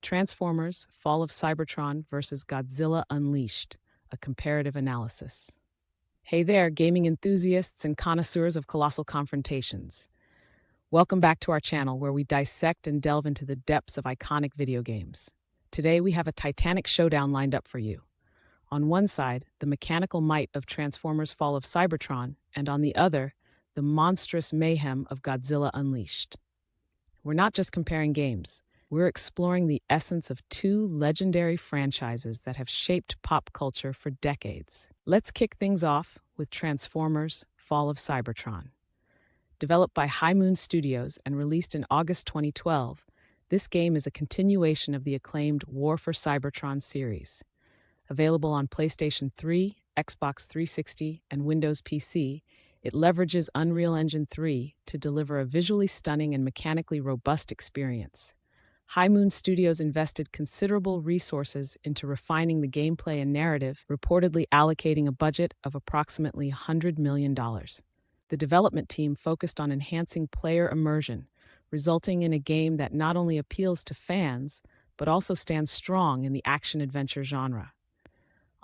Transformers: Fall of Cybertron versus Godzilla Unleashed, a comparative analysis. Hey there, gaming enthusiasts and connoisseurs of colossal confrontations. Welcome back to our channel where we dissect and delve into the depths of iconic video games. Today we have a titanic showdown lined up for you. On one side, the mechanical might of Transformers: Fall of Cybertron, and on the other, the monstrous mayhem of Godzilla Unleashed. We're not just comparing games. We're exploring the essence of two legendary franchises that have shaped pop culture for decades. Let's kick things off with Transformers: Fall of Cybertron. Developed by High Moon Studios and released in August 2012, this game is a continuation of the acclaimed War for Cybertron series. Available on PlayStation 3, Xbox 360, and Windows PC, it leverages Unreal Engine 3 to deliver a visually stunning and mechanically robust experience. High Moon Studios invested considerable resources into refining the gameplay and narrative, reportedly allocating a budget of approximately $100 million. The development team focused on enhancing player immersion, resulting in a game that not only appeals to fans, but also stands strong in the action-adventure genre.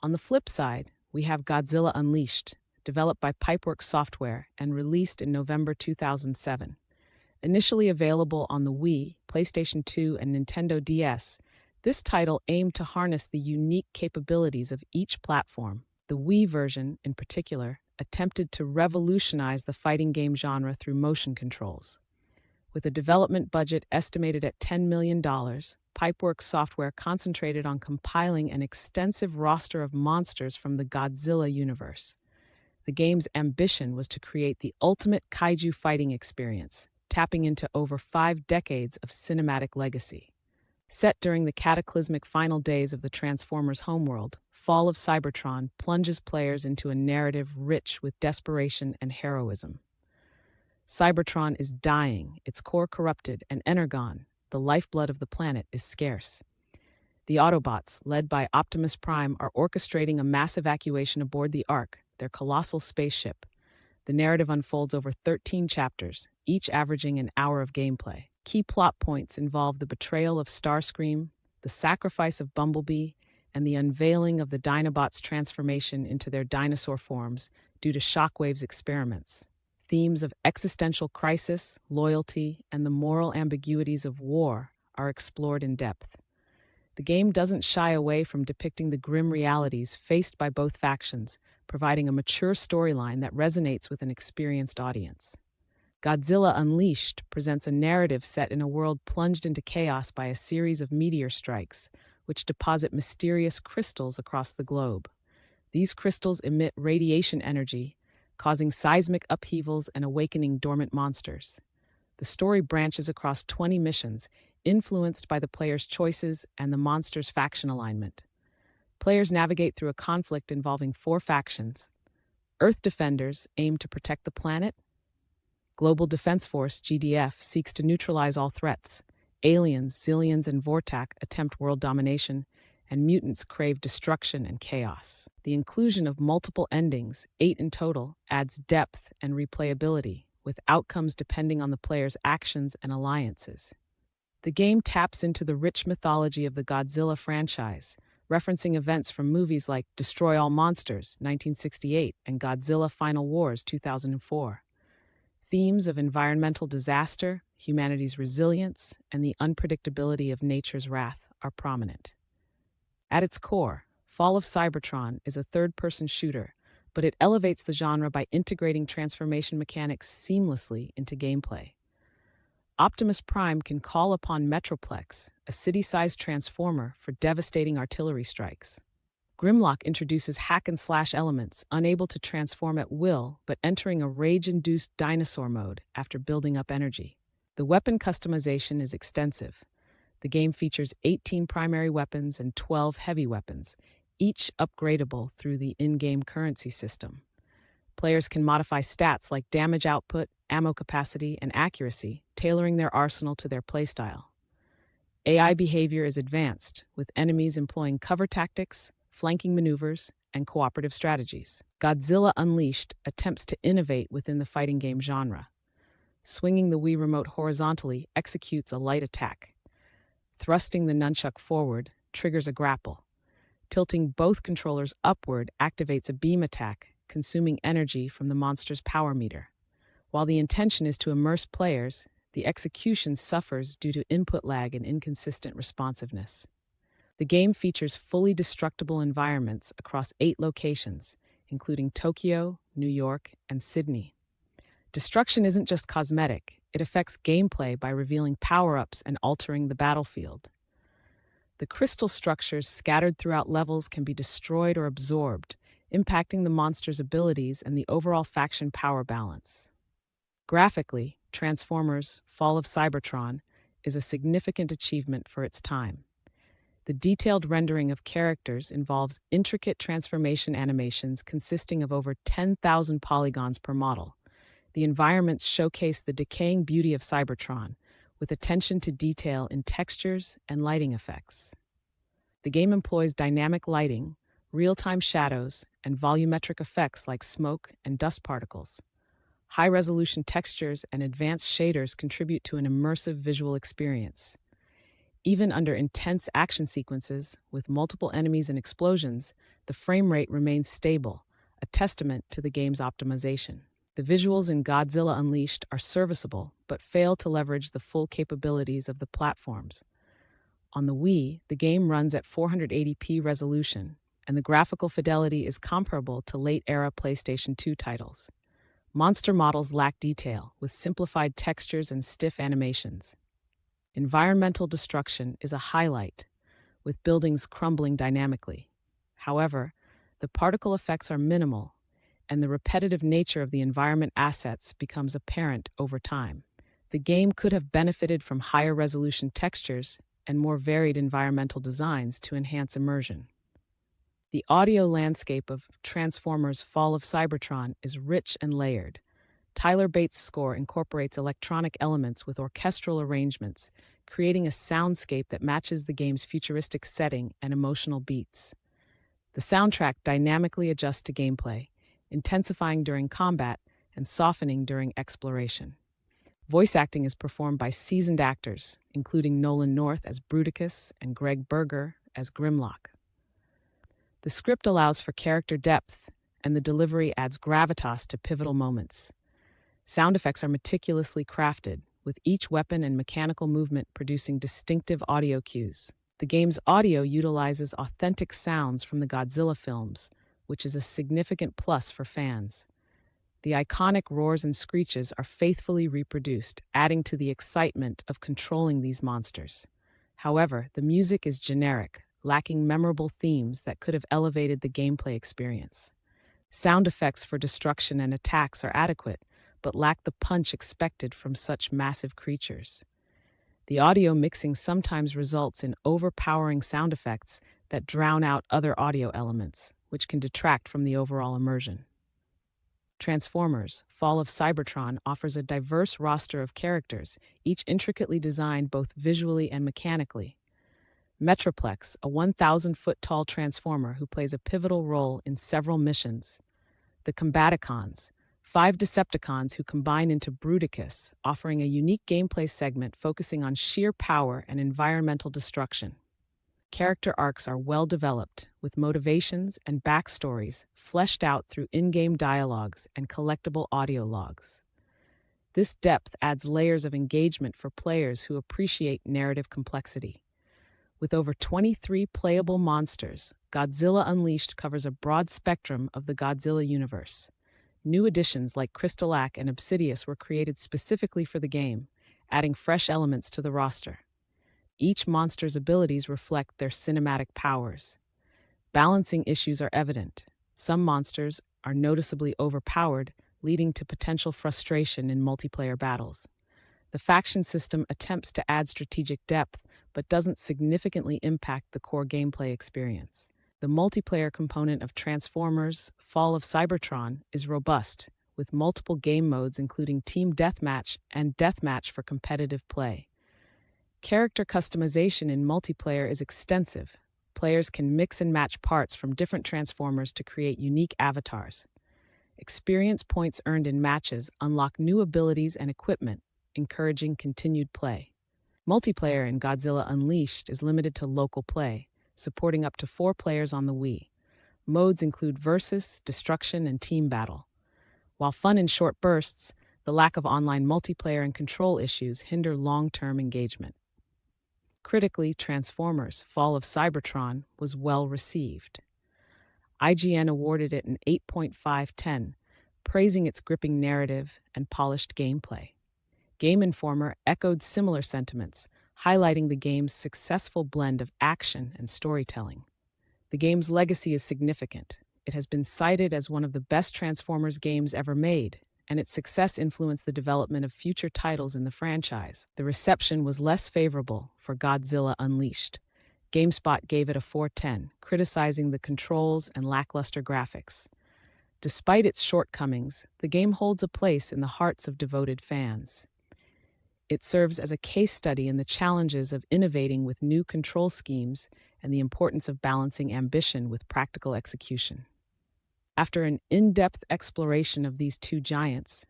On the flip side, we have Godzilla Unleashed, developed by Pipeworks Software and released in November 2007. Initially available on the Wii, PlayStation 2, and Nintendo DS, this title aimed to harness the unique capabilities of each platform. The Wii version, in particular, attempted to revolutionize the fighting game genre through motion controls. With a development budget estimated at $10 million, Pipeworks Software concentrated on compiling an extensive roster of monsters from the Godzilla universe. The game's ambition was to create the ultimate kaiju fighting experience, tapping into over 5 decades of cinematic legacy. Set during the cataclysmic final days of the Transformers' homeworld, Fall of Cybertron plunges players into a narrative rich with desperation and heroism. Cybertron is dying, its core corrupted, and Energon, the lifeblood of the planet, is scarce. The Autobots, led by Optimus Prime, are orchestrating a mass evacuation aboard the Ark, their colossal spaceship. The narrative unfolds over 13 chapters, each averaging an hour of gameplay. Key plot points involve the betrayal of Starscream, the sacrifice of Bumblebee, and the unveiling of the Dinobots' transformation into their dinosaur forms due to Shockwave's experiments. Themes of existential crisis, loyalty, and the moral ambiguities of war are explored in depth. The game doesn't shy away from depicting the grim realities faced by both factions, providing a mature storyline that resonates with an experienced audience. Godzilla Unleashed presents a narrative set in a world plunged into chaos by a series of meteor strikes, which deposit mysterious crystals across the globe. These crystals emit radiation energy, causing seismic upheavals and awakening dormant monsters. The story branches across 20 missions, influenced by the player's choices and the monster's faction alignment. Players navigate through a conflict involving 4 factions. Earth Defenders aim to protect the planet. Global Defense Force, GDF, seeks to neutralize all threats. Aliens, Zillions, and Vortak attempt world domination, and mutants crave destruction and chaos. The inclusion of multiple endings, 8 in total, adds depth and replayability, with outcomes depending on the player's actions and alliances. The game taps into the rich mythology of the Godzilla franchise, referencing events from movies like Destroy All Monsters, 1968, and Godzilla Final Wars, 2004. Themes of environmental disaster, humanity's resilience, and the unpredictability of nature's wrath are prominent. At its core, Fall of Cybertron is a third-person shooter, but it elevates the genre by integrating transformation mechanics seamlessly into gameplay. Optimus Prime can call upon Metroplex, a city-sized transformer, for devastating artillery strikes. Grimlock introduces hack-and-slash elements, unable to transform at will, but entering a rage-induced dinosaur mode after building up energy. The weapon customization is extensive. The game features 18 primary weapons and 12 heavy weapons, each upgradable through the in-game currency system. Players can modify stats like damage output, ammo capacity, and accuracy, tailoring their arsenal to their playstyle. AI behavior is advanced, with enemies employing cover tactics, flanking maneuvers, and cooperative strategies. Godzilla Unleashed attempts to innovate within the fighting game genre. Swinging the Wii Remote horizontally executes a light attack. Thrusting the nunchuck forward triggers a grapple. Tilting both controllers upward activates a beam attack, consuming energy from the monster's power meter. While the intention is to immerse players, the execution suffers due to input lag and inconsistent responsiveness. The game features fully destructible environments across 8 locations, including Tokyo, New York, and Sydney. Destruction isn't just cosmetic, it affects gameplay by revealing power-ups and altering the battlefield. The crystal structures scattered throughout levels can be destroyed or absorbed, impacting the monster's abilities and the overall faction power balance. Graphically, Transformers: Fall of Cybertron is a significant achievement for its time. The detailed rendering of characters involves intricate transformation animations consisting of over 10,000 polygons per model. The environments showcase the decaying beauty of Cybertron, with attention to detail in textures and lighting effects. The game employs dynamic lighting, real-time shadows, and volumetric effects like smoke and dust particles. High-resolution textures and advanced shaders contribute to an immersive visual experience. Even under intense action sequences, with multiple enemies and explosions, the frame rate remains stable, a testament to the game's optimization. The visuals in Godzilla Unleashed are serviceable, but fail to leverage the full capabilities of the platforms. On the Wii, the game runs at 480p resolution, and the graphical fidelity is comparable to late-era PlayStation 2 titles. Monster models lack detail, with simplified textures and stiff animations. Environmental destruction is a highlight, with buildings crumbling dynamically. However, the particle effects are minimal, and the repetitive nature of the environment assets becomes apparent over time. The game could have benefited from higher resolution textures and more varied environmental designs to enhance immersion. The audio landscape of Transformers: Fall of Cybertron is rich and layered. Tyler Bates' score incorporates electronic elements with orchestral arrangements, creating a soundscape that matches the game's futuristic setting and emotional beats. The soundtrack dynamically adjusts to gameplay, intensifying during combat and softening during exploration. Voice acting is performed by seasoned actors, including Nolan North as Bruticus and Greg Berger as Grimlock. The script allows for character depth, and the delivery adds gravitas to pivotal moments. Sound effects are meticulously crafted, with each weapon and mechanical movement producing distinctive audio cues. The game's audio utilizes authentic sounds from the Godzilla films, which is a significant plus for fans. The iconic roars and screeches are faithfully reproduced, adding to the excitement of controlling these monsters. However, the music is generic, lacking memorable themes that could have elevated the gameplay experience. Sound effects for destruction and attacks are adequate, but lack the punch expected from such massive creatures. The audio mixing sometimes results in overpowering sound effects that drown out other audio elements, which can detract from the overall immersion. Transformers: Fall of Cybertron offers a diverse roster of characters, each intricately designed both visually and mechanically. Metroplex, a 1,000-foot-tall Transformer who plays a pivotal role in several missions. The Combaticons, 5 Decepticons who combine into Bruticus, offering a unique gameplay segment focusing on sheer power and environmental destruction. Character arcs are well developed, with motivations and backstories fleshed out through in-game dialogues and collectible audio logs. This depth adds layers of engagement for players who appreciate narrative complexity. With over 23 playable monsters, Godzilla Unleashed covers a broad spectrum of the Godzilla universe. New additions like Crystalak and Obsidius were created specifically for the game, adding fresh elements to the roster. Each monster's abilities reflect their cinematic powers. Balancing issues are evident. Some monsters are noticeably overpowered, leading to potential frustration in multiplayer battles. The faction system attempts to add strategic depth, but doesn't significantly impact the core gameplay experience. The multiplayer component of Transformers: Fall of Cybertron is robust, with multiple game modes including Team Deathmatch and Deathmatch for competitive play. Character customization in multiplayer is extensive. Players can mix and match parts from different Transformers to create unique avatars. Experience points earned in matches unlock new abilities and equipment, encouraging continued play. Multiplayer in Godzilla Unleashed is limited to local play, supporting up to 4 players on the Wii. Modes include versus, destruction, and team battle. While fun in short bursts, the lack of online multiplayer and control issues hinder long-term engagement. Critically, Transformers: Fall of Cybertron was well received. IGN awarded it an 8.5/10, praising its gripping narrative and polished gameplay. Game Informer echoed similar sentiments, highlighting the game's successful blend of action and storytelling. The game's legacy is significant. It has been cited as one of the best Transformers games ever made, and its success influenced the development of future titles in the franchise. The reception was less favorable for Godzilla Unleashed. GameSpot gave it a 4/10, criticizing the controls and lackluster graphics. Despite its shortcomings, the game holds a place in the hearts of devoted fans. It serves as a case study in the challenges of innovating with new control schemes and the importance of balancing ambition with practical execution. After an in-depth exploration of these two giants,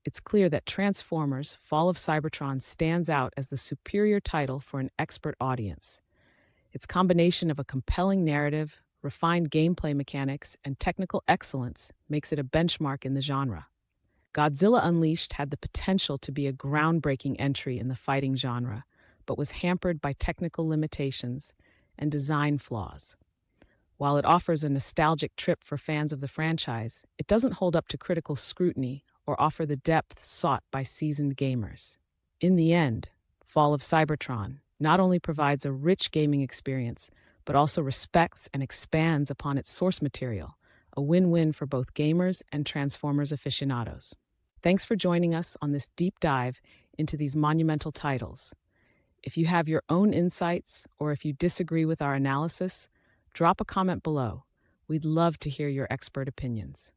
it's clear that Transformers: Fall of Cybertron stands out as the superior title for an expert audience. Its combination of a compelling narrative, refined gameplay mechanics, and technical excellence makes it a benchmark in the genre. Godzilla Unleashed had the potential to be a groundbreaking entry in the fighting genre, but was hampered by technical limitations and design flaws. While it offers a nostalgic trip for fans of the franchise, it doesn't hold up to critical scrutiny or offer the depth sought by seasoned gamers. In the end, Fall of Cybertron not only provides a rich gaming experience, but also respects and expands upon its source material, a win-win for both gamers and Transformers aficionados. Thanks for joining us on this deep dive into these monumental titles. If you have your own insights or if you disagree with our analysis, drop a comment below. We'd love to hear your expert opinions.